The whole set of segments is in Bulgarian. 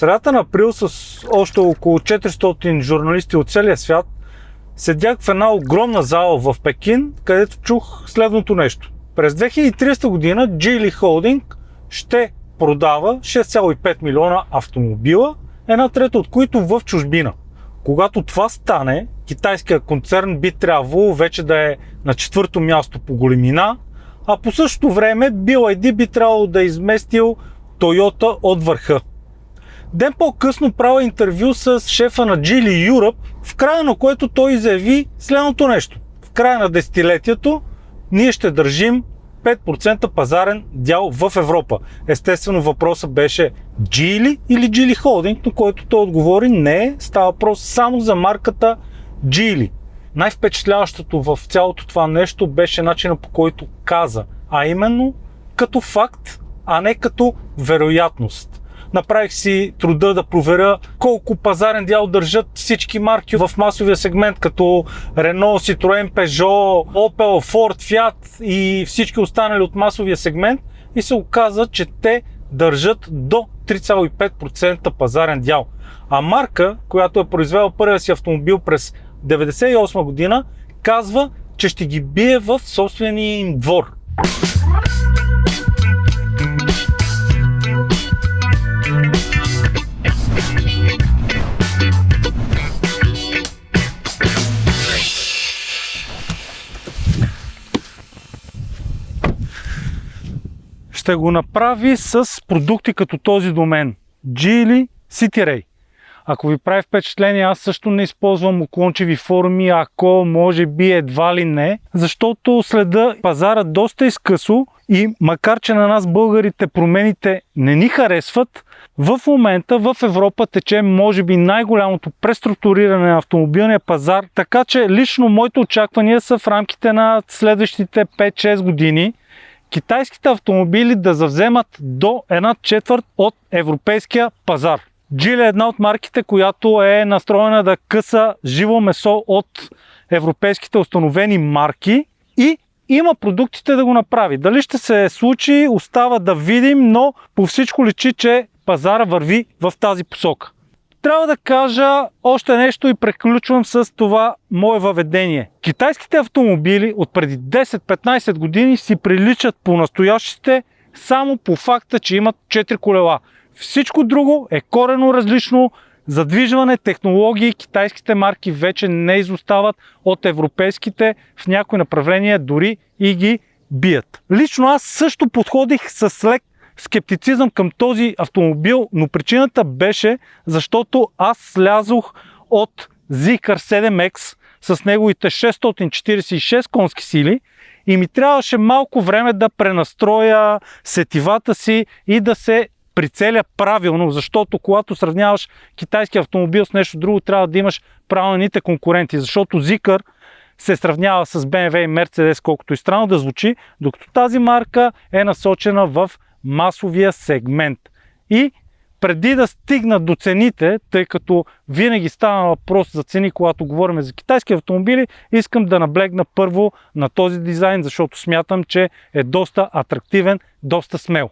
средата на април с още около 400 журналисти от целия свят седях в една огромна зала в Пекин, където чух следното нещо. През 2030 година Geely Holding ще продава 6,5 милиона автомобила, една трета от които в чужбина. Когато това стане, китайският концерн би трябвало вече да е на 4-то място по големина, а по същото време BYD би трябвало да е изместил Toyota от върха. Ден по-късно правя интервю с шефа на Geely Europe, в края на което той заяви следното нещо. В края на десетилетието ние ще държим 5% пазарен дял в Европа. Естествено въпросът беше Geely или Geely Holding, на който той отговори не, става въпрос само за марката Geely. Най-впечатляващото в цялото това нещо беше начинът, по който каза, а именно като факт, а не като вероятност. Направих си труда да проверя колко пазарен дял държат всички марки в масовия сегмент, като Renault, Citroën, Peugeot, Opel, Ford, Fiat и всички останали от масовия сегмент и се оказа, че те държат до 3,5% пазарен дял. А марка, която е произвела първия си автомобил през 1998 година, казва, че ще ги бие в собствения им двор. Ще го направи с продукти като този до мен. Geely CityRay. Ако ви прави впечатление, аз също не използвам уклончиви форми, ако може би едва ли не, защото следа пазара доста изкъсо и макар че на нас българите промените не ни харесват, в момента в Европа тече може би най-голямото преструктуриране на автомобилния пазар, така че лично моите очаквания са в рамките на следващите 5-6 години китайските автомобили да завземат до 1/4 от европейския пазар. Geely е една от марките, която е настроена да къса живо месо от европейските установени марки и има продуктите да го направи. Дали ще се случи, остава да видим, но по всичко личи, че пазара върви в тази посока. Трябва да кажа още нещо и приключвам с това мое въведение. Китайските автомобили от преди 10-15 години си приличат по настоящите само по факта, че имат 4 колела. Всичко друго е коренно различно. Задвижване, технологии, китайските марки вече не изостават от европейските, в някои направления дори и ги бият. Лично аз също подходих с лек скептицизъм към този автомобил, но причината беше, защото аз слязох от Zeekr 7X с неговите 646 конски сили и ми трябваше малко време да пренастроя сетивата си и да се прицеля правилно, защото когато сравняваш китайски автомобил с нещо друго, трябва да имаш правилните конкуренти, защото Zeekr се сравнява с BMW и Mercedes, колкото и странно да звучи, докато тази марка е насочена в масовия сегмент. И преди да стигна до цените, тъй като винаги става въпрос за цени, когато говорим за китайски автомобили, искам да наблегна първо на този дизайн, защото смятам, че е доста атрактивен, доста смел.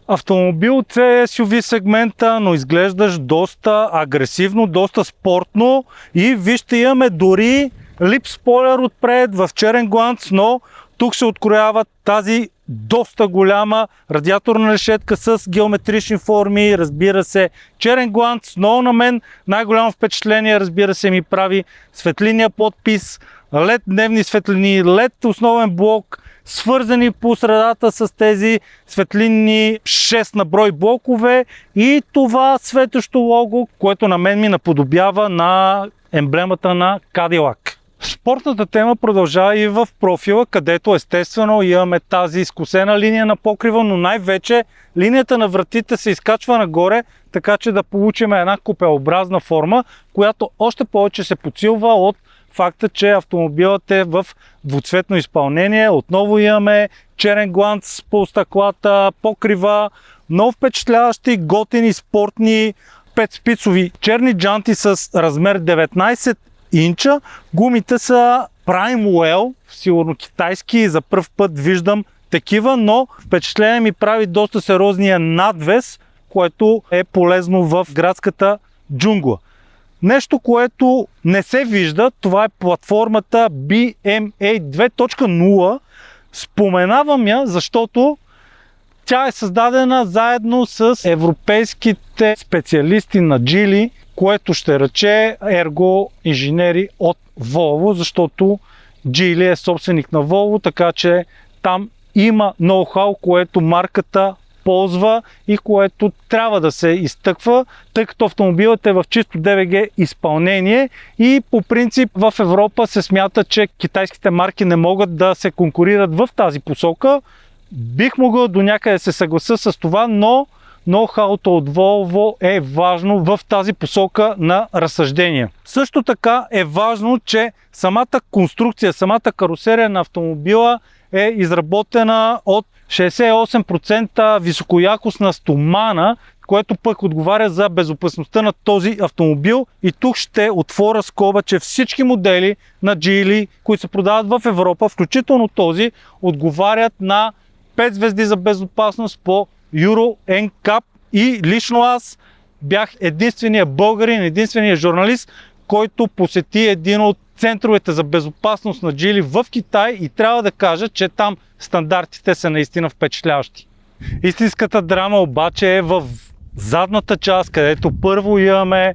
Автомобил от SUV сегмента, но изглеждаш доста агресивно, доста спортно и вижте, имаме дори лип спойлер отпред в черен гланц, но тук се откроява тази доста голяма радиаторна решетка с геометрични форми, разбира се, черен гланц, но на мен най-голямо впечатление, разбира се, ми прави светлинния подпис, LED дневни светлини, LED основен блок, свързани по средата с тези светлинни 6 на брой блокове и това светещо лого, което на мен ми наподобява на емблемата на Cadillac. Спортната тема продължава и в профила, където естествено имаме тази изкосена линия на покрива, но най-вече линията на вратите се изкачва нагоре, така че да получим една купеобразна форма, която още повече се подсилва от факта, че автомобилът е в двуцветно изпълнение. Отново имаме черен гланц по стъклата, покрива, много впечатляващи, готини, спортни, 5-спицови черни джанти с размер 19 инча. Гумите са Primewell, сигурно китайски, за пръв път виждам такива, но впечатление ми прави доста сериозния надвес, което е полезно в градската джунгла. Нещо, което не се вижда, това е платформата BMA 2.0. Споменавам я, защото тя е създадена заедно с европейските специалисти на Geely, което ще рече ерго инженери от Volvo, защото Geely е собственик на Volvo, така че там има ноу-хау, което марката ползва и което трябва да се изтъква, тъй като автомобилът е в чисто DVG изпълнение и по принцип в Европа се смята, че китайските марки не могат да се конкурират в тази посока. Бих могъл до някъде да се съглася с това, но ноу-хауто от Volvo е важно в тази посока на разсъждение. Също така е важно, че самата конструкция, самата карусерия на автомобила е изработена от 68% високоякостна стомана, което пък отговаря за безопасността на този автомобил. И тук ще отворя скоба, че всички модели на Geely, които се продават в Европа, включително този, отговарят на 5 звезди за безопасност по Euro NCAP и лично аз бях единствения българин, единствения журналист, който посети един от центровете за безопасност на Geely в Китай и трябва да кажа, че там стандартите са наистина впечатляващи. Истинската драма обаче е в задната част, където първо имаме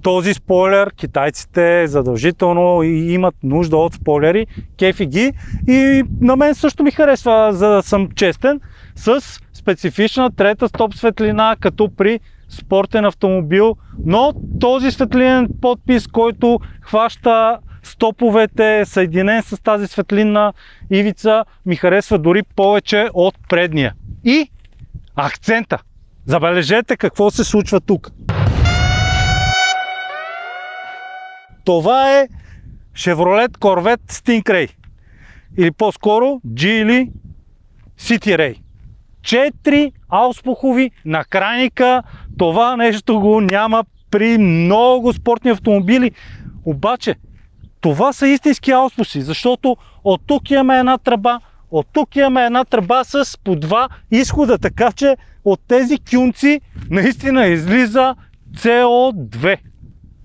този спойлер. Китайците задължително имат нужда от спойлери, кефи ги и на мен също ми харесва, за да съм честен, с специфична трета стоп светлина, като при спортен автомобил, но този светлинен подпис, който хваща стоповете, съединен с тази светлинна ивица, ми харесва дори повече от предния. И акцента. Забележете какво се случва тук. Това е Chevrolet Corvette Stingray. Или по-скоро Geely City-Ray. 4 ауспухови накрайника. Това нещо го няма при много спортни автомобили. Обаче, това са истински ауспуси, защото от тук имаме една тръба, от тук имаме една тръба с по 2 изхода, така че от тези кюнци наистина излиза CO2.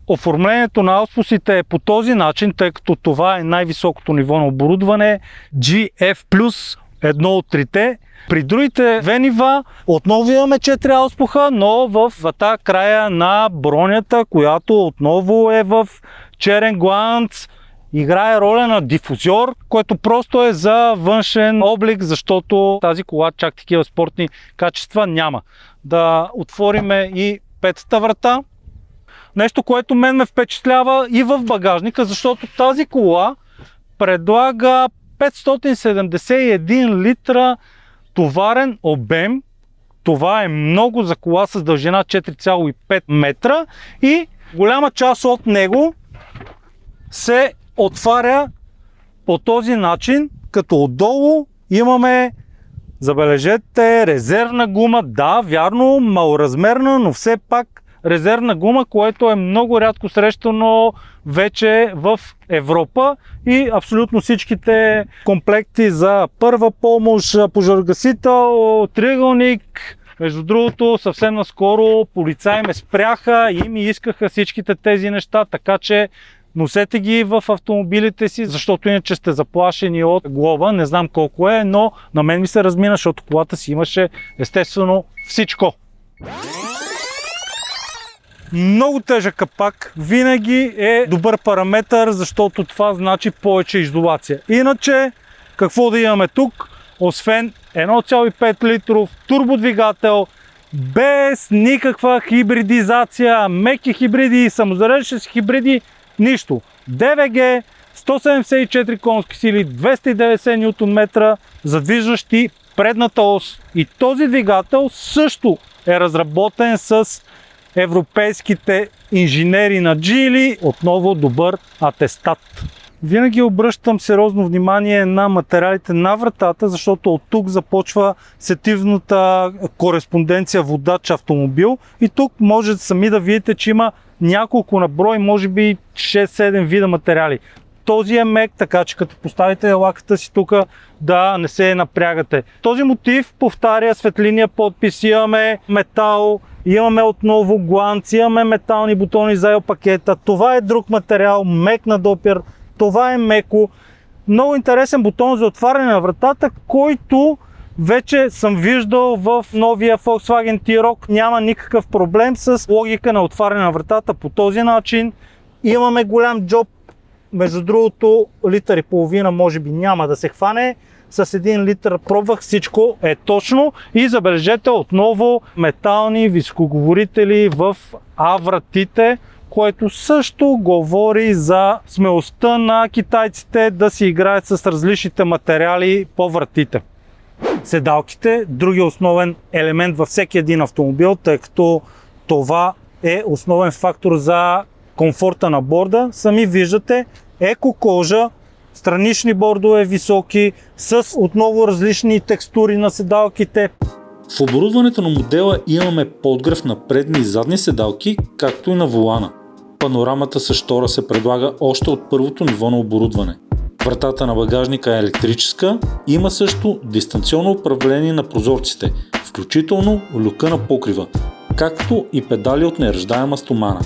Оформлението на ауспусите е по този начин, тъй като това е най-високото ниво на оборудване, GF+, едно от трите. При другите две нива отново имаме 4 ауспуха, но в двата края на бронята, която отново е в черен гланц, играе роля на дифузьор, което просто е за външен облик, защото тази кола чак такива спортни качества няма. Да отвориме и петата врата. Нещо, което мен ме впечатлява и в багажника, защото тази кола предлага 571 литра товарен обем. Това е много за кола с дължина 4,5 метра и голяма част от него се отваря по този начин, като отдолу имаме, забележете, резервна гума. Да, вярно, малоразмерна, но все пак резервна гума, което е много рядко срещано вече в Европа и абсолютно всичките комплекти за първа помощ, пожарогасител, триъгълник. Между другото, съвсем наскоро полицаи ме спряха и ми искаха всичките тези неща, така че носете ги в автомобилите си, защото иначе сте заплашени от глоба. Не знам колко е, но на мен ми се размина, защото колата си имаше естествено всичко. Много тежък капак винаги е добър параметър, защото това значи повече изолация. Иначе, какво да имаме тук? Освен 1,5 литров турбодвигател, без никаква хибридизация, меки хибриди, самозареждащи хибриди, нищо. DVG, 174 конски сили, 290 Нм, задвижващи предната ос. И този двигател също е разработен с европейските инженери на Geely, отново добър атестат. Винаги обръщам сериозно внимание на материалите на вратата, защото от тук започва сетивната кореспонденция водач-автомобил и тук може сами да видите, че има няколко наброй, може би 6-7 вида материали. Този е мек, така че като поставите лаката си тук да не се напрягате. Този мотив повтаря светлиния подпис, имаме метал, Имаме отново гланци, имаме метални бутони за ел пакета. Това е друг материал, мек на допир. Това е меко. Много интересен бутон за отваряне на вратата, който вече съм виждал в новия Volkswagen T-Roc. Няма никакъв проблем с логика на отваряне на вратата по този начин. Имаме голям джоб. Между другото, литър и половина може би няма да се хване. С 1 литър пробвах, всичко е точно. И забележете отново метални високоговорители в вратите, което също говори за смелостта на китайците да си играят с различните материали по вратите. Седалките, другия основен елемент във всеки един автомобил, тъй като това е основен фактор за комфорта на борда. Сами виждате, еко кожа, странични бордове високи, с отново различни текстури на седалките. В оборудването на модела имаме подгрев на предни и задни седалки, както и на волана. Панорамата с штора се предлага още от първото ниво на оборудване. Вратата на багажника е електрическа, има също дистанционно управление на прозорците, включително люка на покрива, както и педали от неръждаема стомана.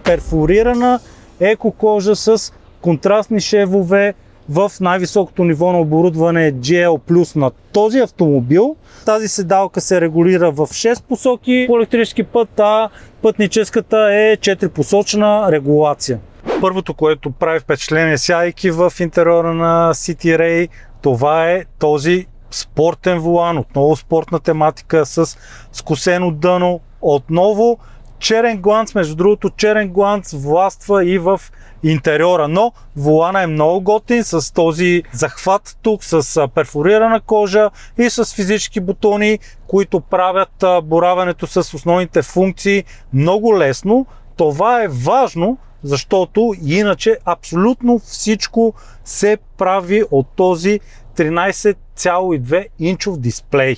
Перфорирана еко кожа с контрастни шевове в най-високото ниво на оборудване GL+, на този автомобил. Тази седалка се регулира в 6 посоки по електрически път, а пътническата е 4-посочна регулация. Първото, което прави впечатление, сядайки в интериора на City Ray, това е този спортен волан, отново спортна тематика с скосено дъно, отново черен гланц. Между другото, черен гланц властва и в интериора, но волана е много готин с този захват тук, с перфорирана кожа и с физически бутони, които правят боравенето с основните функции много лесно. Това е важно, защото иначе абсолютно всичко се прави от този 13,2 инчов дисплей.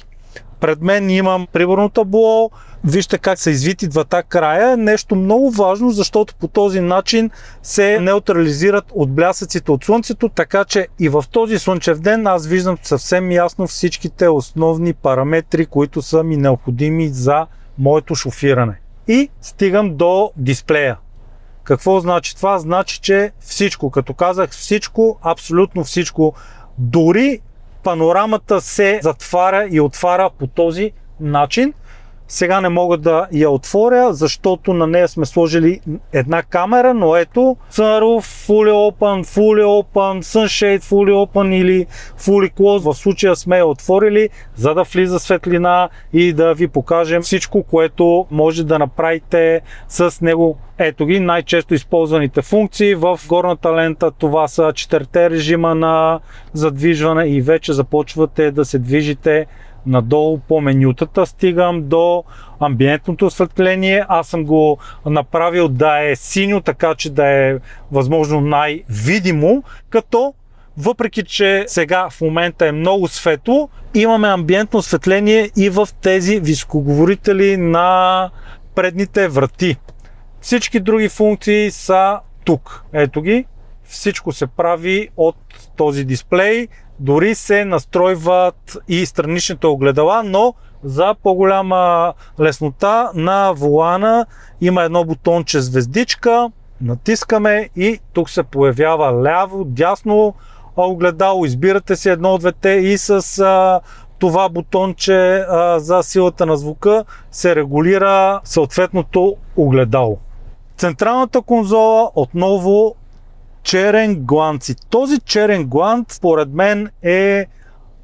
Пред мен имам приборно табло, вижте как са извити двата края, нещо много важно, защото по този начин се неутрализират от блясъците от слънцето, така че и в този слънчев ден аз виждам съвсем ясно всичките основни параметри, които са ми необходими за моето шофиране. И стигам до дисплея. Какво значи това? Значи, че всичко, като казах всичко, абсолютно всичко, дори панорамата се затваря и отваря по този начин. Сега не мога да я отворя, защото на нея сме сложили една камера, но ето Sunroof Fully Open, Sunshade Fully Open или Fully Closed. В случая сме я отворили, за да влиза светлина и да ви покажем всичко, което може да направите с него. Ето ги най-често използваните функции в горната лента. Това са 4 режима на задвижване и вече започвате да се движите надолу по менютата. Стигам до амбиентното осветление. Аз съм го направил да е синьо, така че да е възможно най-видимо, като въпреки че сега в момента е много светло, имаме амбиентно осветление и в тези високоговорители на предните врати. Всички други функции са тук. Ето ги. Всичко се прави от този дисплей. Дори се настройват и страничните огледала, но за по-голяма леснота на волана има едно бутонче звездичка. Натискаме и тук се появява ляво, дясно огледало. Избирате си едно от двете и с това бутонче за силата на звука се регулира съответното огледало. Централната конзола отново черен гланц. И този черен гланц, според мен, е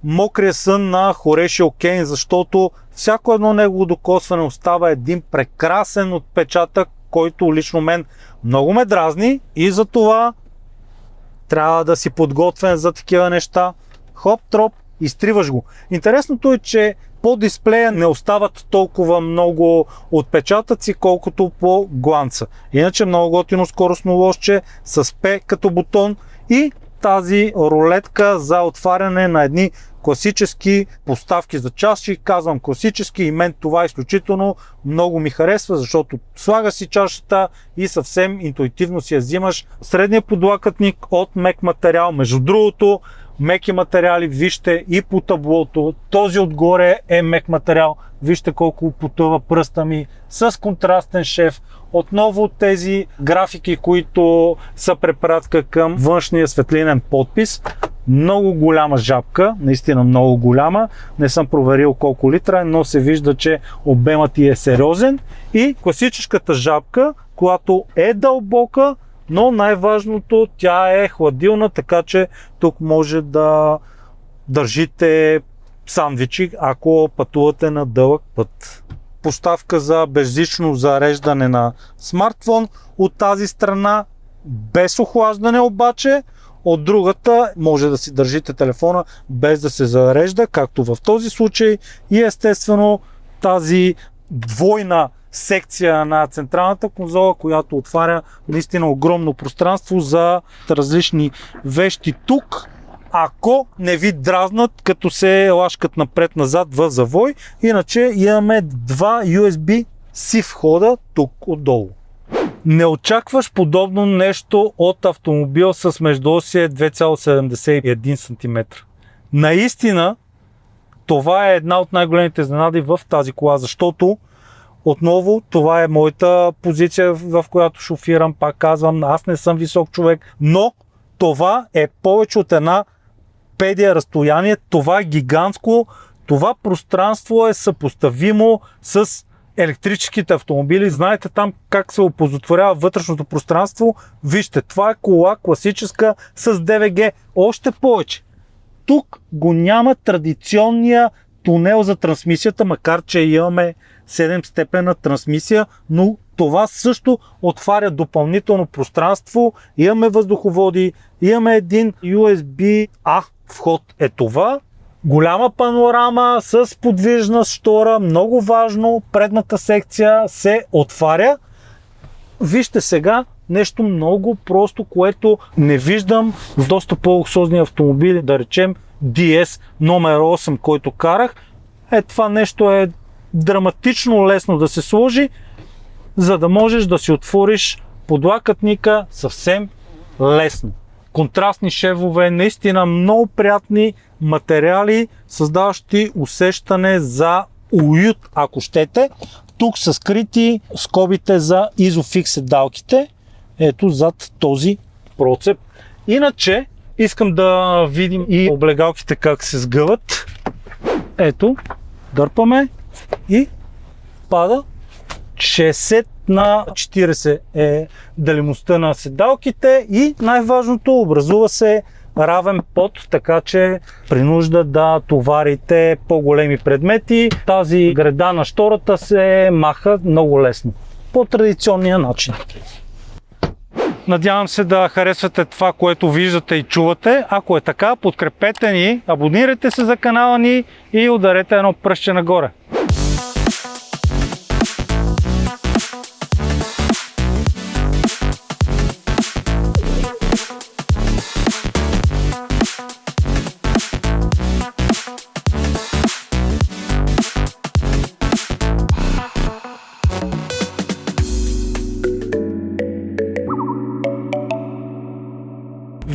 мокрия сън на Хорешио Кейн, защото всяко едно негово докосване остава един прекрасен отпечатък, който лично мен много ме дразни и за това трябва да си подготвен за такива неща. Хоп-троп, изтриваш го. Интересното е, че по дисплея не остават толкова много отпечатъци, колкото по гланца. Иначе много готино скоростно лозче с P като бутон и тази рулетка за отваряне на едни класически поставки за чаши. Казвам класически и мен това изключително много ми харесва, защото слага си чашата и съвсем интуитивно си я взимаш. Средният подлакътник от мек материал, между другото, меки материали, вижте и по таблото, този отгоре е мек материал, вижте колко потъва пръста ми с контрастен шев. Отново тези графики, които са препратка към външния светлинен подпис. Много голяма жабка, наистина много голяма. Не съм проверил колко литра, но се вижда, че обемът ѝ е сериозен. И класическата жабка, която е дълбока, но най-важното, тя е хладилна, така че тук може да държите сандвичи, ако пътувате на дълъг път. Поставка за безжично зареждане на смартфон от тази страна, без охлаждане обаче. От другата може да си държите телефона без да се зарежда, както в този случай. И естествено тази двойна секция на централната конзола, която отваря наистина огромно пространство за различни вещи тук, ако не ви дразнат, като се лашкат напред-назад в завой. Иначе имаме два USB-C входа тук отдолу. Не очакваш подобно нещо от автомобил с междуосие 2,71 см. Наистина, това е една от най-големите изненади в тази кола, защото отново това е моята позиция, в която шофирам. Пак казвам, аз не съм висок човек, но това е повече от една педия разстояние. Това е гигантско, това пространство е съпоставимо с електрическите автомобили. Знаете там как се опозотворява вътрешното пространство. Вижте, това е кола класическа с DVG. Още повече. Тук го няма традиционния тунел за трансмисията, макар че имаме 7-степенна трансмисия, но това също отваря допълнително пространство. Имаме въздуховоди, имаме един USB-A вход е това. Голяма панорама с подвижна штора, много важно, предната секция се отваря. Вижте сега нещо много просто, което не виждам в доста по-луксозни автомобили, да речем DS номер 8, който карах. Това нещо е драматично лесно да се сложи, за да можеш да си отвориш подлакътника съвсем лесно. Контрастни шевове, наистина много приятни материали, създаващи усещане за уют, ако щете. Тук са скрити скобите за Isofix седалките, ето зад този процеп. Иначе искам да видим и облегалките как се сгъват. Ето, дърпаме и пада. 60/40 е делимостта на седалките и най-важното, образува се равен под, така че при нужда да товарите по-големи предмети, тази греда на штората се маха много лесно, по традиционния начин. Надявам се да харесвате това, което виждате и чувате. Ако е така, подкрепете ни, абонирайте се за канала ни и ударете едно пръстче нагоре.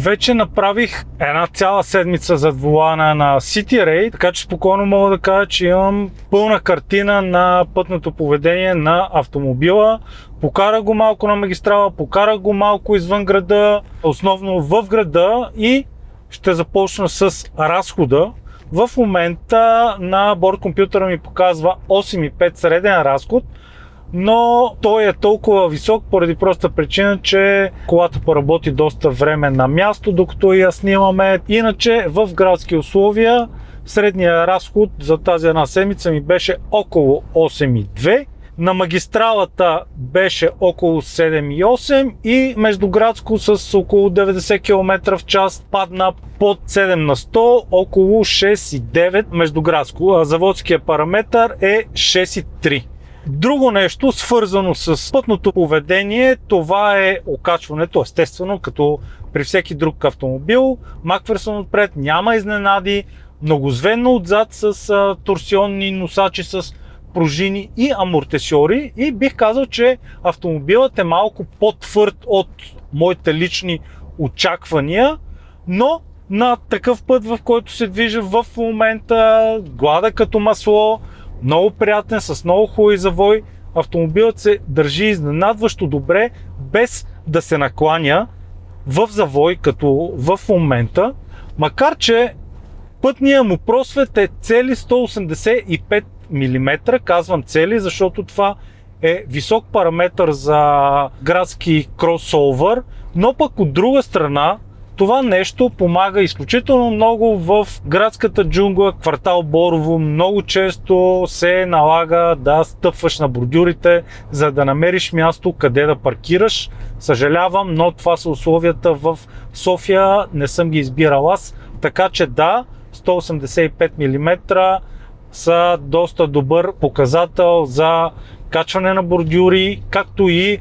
Вече направих една цяла седмица зад волана на CityRay, така че спокойно мога да кажа, че имам пълна картина на пътното поведение на автомобила. Покарах го малко на магистрала, покарах го малко извън града, основно в града, и ще започна с разхода. В момента на борд компютъра ми показва 8,5 среден разход, но той е толкова висок поради проста причина, че колата поработи доста време на място, докато я снимаме. Иначе в градски условия средният разход за тази една седмица ми беше около 8,2. На магистралата беше около 7,8 и междуградско с около 90 км в час падна под 7 на 100, около 6,9 междуградско. Заводския параметър е 6,3. Друго нещо, свързано с пътното поведение, това е окачването, естествено, като при всеки друг автомобил. Макферсон отпред, няма изненади, многозвенно отзад с торсионни носачи с пружини и амортисьори, и бих казал, че автомобилът е малко по-твърд от моите лични очаквания, но на такъв път, в който се движа в момента, глада като масло, много приятен, с много хубави завой. Автомобилът се държи изненадващо добре, без да се накланя в завой, като в момента, макар че пътният му просвет е цели 185 мм, казвам цели, защото това е висок параметър за градски кросовър, но пък от друга страна това нещо помага изключително много в градската джунгла, квартал Борово. Много често се налага да стъпваш на бордюрите, за да намериш място къде да паркираш. Съжалявам, но това са условията в София, не съм ги избирал аз, така че да, 185 мм са доста добър показател за качване на бордюри, както и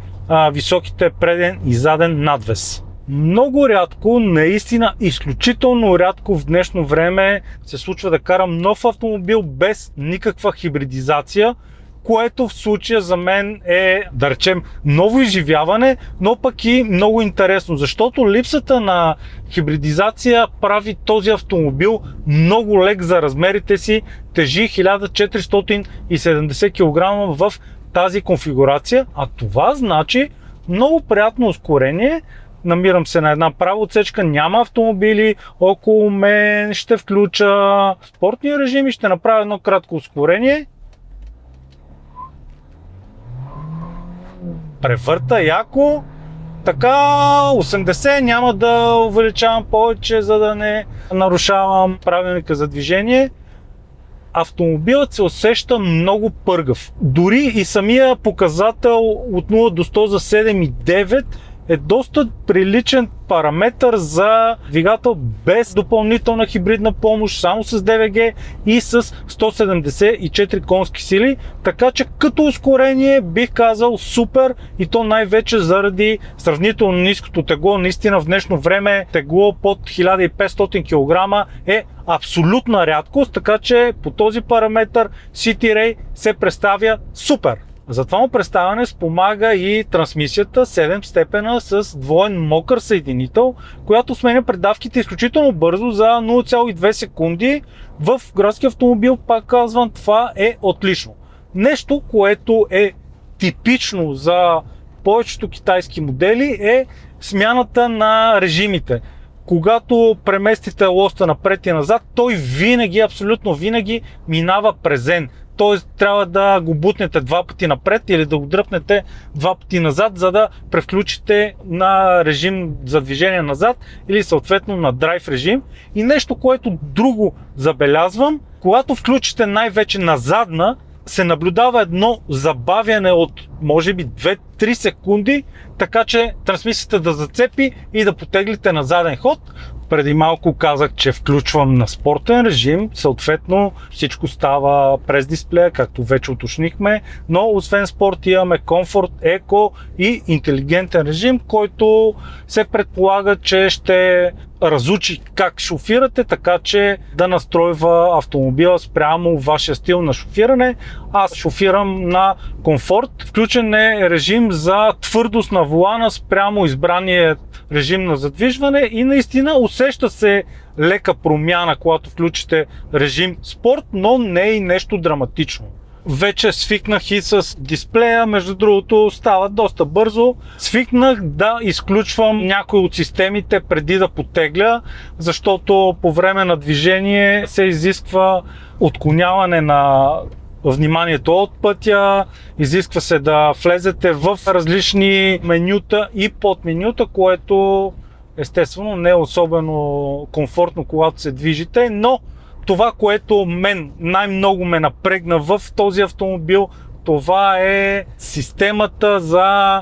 високите преден и заден надвес. Много рядко, наистина изключително рядко в днешно време се случва да карам нов автомобил без никаква хибридизация, което в случая за мен е, да речем, ново изживяване, но пък и много интересно, защото липсата на хибридизация прави този автомобил много лек за размерите си, тежи 1470 кг в тази конфигурация, а това значи много приятно ускорение. Намирам се на една права отсечка, няма автомобили около мен, ще включа спортния режим и ще направя едно кратко ускорение. Превърта яко, така 80, няма да увеличавам повече, за да не нарушавам правилника за движение. Автомобилът се усеща много пъргав. Дори и самия показател от 0 до 100 за 7,9 е доста приличен параметър за двигател без допълнителна хибридна помощ, само с ДВГ и с 174 конски сили, така че като ускорение бих казал супер, и то най-вече заради сравнително ниското тегло. Наистина в днешно време тегло под 1500 кг е абсолютна рядкост, така че по този параметър City Ray се представя супер. За това му представяне спомага и трансмисията 7 степена с двоен мокър съединител, която сменя предавките изключително бързо за 0,2 секунди. В градски автомобил, пак казвам, това е отлично. Нещо, което е типично за повечето китайски модели, е смяната на режимите. Когато преместите лоста напред и назад, той винаги, абсолютно винаги минава през N. Т.е. трябва да го бутнете два пъти напред или да го дръпнете два пъти назад, за да превключите на режим за движение назад или съответно на драйв режим. И нещо, което друго забелязвам, когато включите най-вече на задна, се наблюдава едно забавяне от може би 2-3 секунди, така че трансмисията да зацепи и да потеглите на заден ход. Преди малко казах, че включвам на спортен режим, съответно всичко става през дисплея, както вече уточнихме, но освен спорт имаме комфорт, еко и интелигентен режим, който се предполага, че ще разучи как шофирате, така че да настройва автомобила спрямо вашия стил на шофиране. Аз шофирам на комфорт. Включен е режим за твърдост на волана спрямо избрания режим на задвижване и наистина усеща се лека промяна, когато включите режим спорт, но не е и нещо драматично. Вече свикнах и с дисплея, между другото става доста бързо. Свикнах да изключвам някои от системите преди да потегля, защото по време на движение се изисква отклоняване на вниманието от пътя, изисква се да влезете в различни менюта и подменюта, което естествено не е особено комфортно, когато се движите, но това, което мен най-много ме напрегна в този автомобил, това е системата за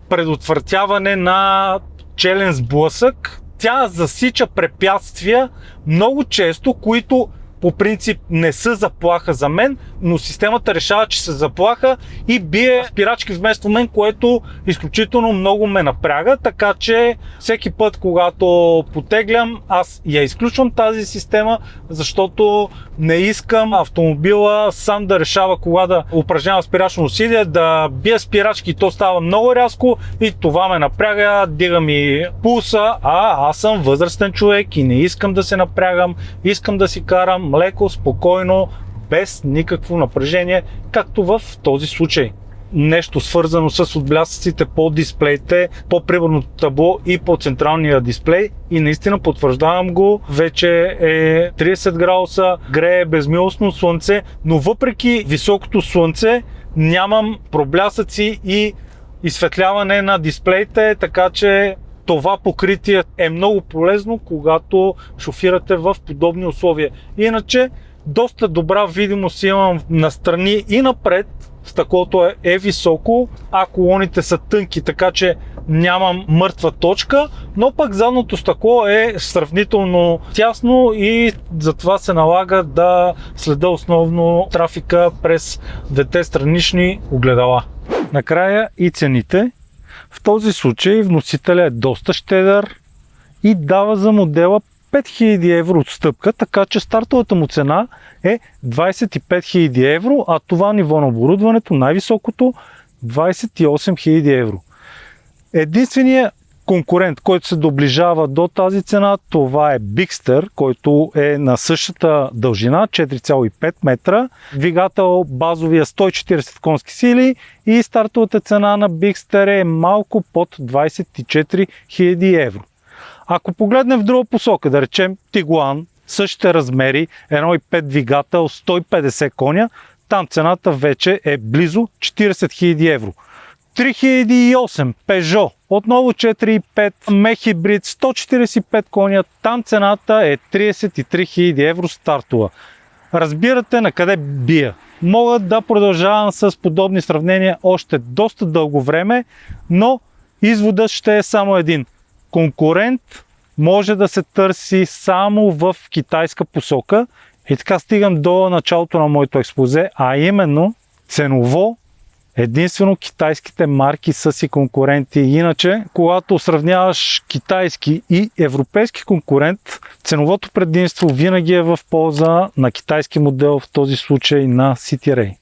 предотвратяване на челен сблъсък. Тя засича препятствия много често, които по принцип не са заплаха за мен, но системата решава, че са заплаха и бие спирачки вместо мен, което изключително много ме напряга, така че всеки път, когато потеглям, аз я изключвам тази система, защото не искам автомобила сам да решава кога да упражнява спирачно усилие, да бие спирачки и то става много рязко и това ме напряга, дига ми пулса, аз съм възрастен човек и не искам да се напрягам, искам да си карам леко, спокойно, без никакво напрежение, както в този случай. Нещо свързано с отблясъците по дисплеите, по приборното табло и по централния дисплей и наистина потвърждавам го, вече е 30 градуса, грее безмилостно слънце, но въпреки високото слънце нямам проблясъци и изсветляване на дисплеите, така че това покритие е много полезно, когато шофирате в подобни условия. Иначе доста добра видимост имам настрани и напред, стъклото е високо, а колоните са тънки, така че нямам мъртва точка, но пък задното стъкло е сравнително тясно и затова се налага да следа основно трафика през двете странични огледала. Накрая и цените. В този случай вносителя е доста щедър и дава за модела 5000 евро отстъпка, така че стартовата му цена е 25 000 евро, а това ниво на оборудването, най-високото, 28 000 евро. Единственият конкурент, който се доближава до тази цена, това е Bigster, който е на същата дължина, 4,5 метра, двигател базовия 140 конски сили и стартовата цена на Bigster е малко под 24 000 евро. Ако погледнем в друга посока, да речем Tiguan, същите размери, 1,5 двигател, 150 коня, там цената вече е близо 40 000 евро. 3008 Peugeot, отново 4,5 мехибрид, 145 коня, там цената е 33 000 евро стартова. Разбирате на къде бия. Мога да продължавам с подобни сравнения още доста дълго време, но изводът ще е само един. Конкурент може да се търси само в китайска посока. И така стигам до началото на моето експозе, а именно ценово единствено китайските марки са си конкуренти. Иначе, когато сравняваш китайски и европейски конкурент, ценовото предимство винаги е в полза на китайски модел, в този случай на City Ray.